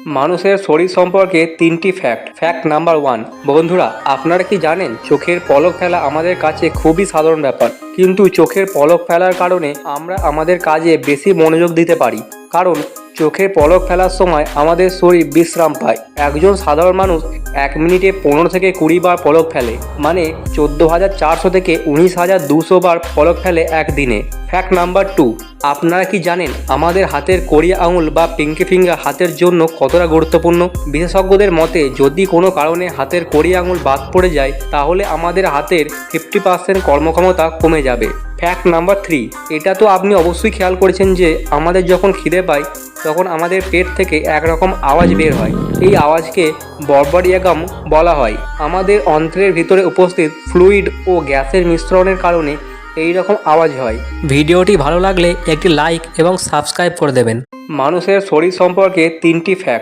মানুষের শরীর সম্পর্কে 3টি ফ্যাক্ট। Fact number 1। বন্ধুরা, আপনারা কি জানেন চোখের পলক ফেলা আমাদের কাছে খুবই সাধারণ ব্যাপার, কিন্তু চোখের পলক ফেলার কারণে আমরা আমাদের কাজে বেশি মনোযোগ দিতে পারি। কারণ চোখের পলক ফেলার সময় আমাদের শরীর বিশ্রাম পায়। একজন সাধারণ মানুষ 1 মিনিটে 15 থেকে 20 বার পলক ফেলে, মানে 14,400 থেকে 19,200 বার পলক ফেলে একদিনে। Fact number 2। আপনারা কি জানেন আমাদের হাতের কড়ি আঙুল বা পিঙ্কি ফিঙ্গার হাতের জন্য কতটা গুরুত্বপূর্ণ? বিশেষজ্ঞদের মতে যদি কোনো কারণে হাতের কড়ি আঙুল বাদ পড়ে যায় তাহলে আমাদের হাতের 50% কর্মক্ষমতা কমে যাবে। Fact number 3। এটা তো আপনি অবশ্যই খেয়াল করেছেন যে আমাদের যখন খিদে পায় তখন আমাদের পেট থেকে একরকম আওয়াজ বের হয়। এই আওয়াজকে বর্বরিয়াগাম বলা হয়। আমাদের অন্ত্রের ভিতরে উপস্থিত ফ্লুইড ও গ্যাসের মিশ্রণের কারণে এই রকম আওয়াজ হয়। ভিডিওটি ভালো লাগলে একটি লাইক এবং সাবস্ক্রাইব করে দেবেন। মানুষের শরীর সম্পর্কে 3টি ফ্যাক্ট।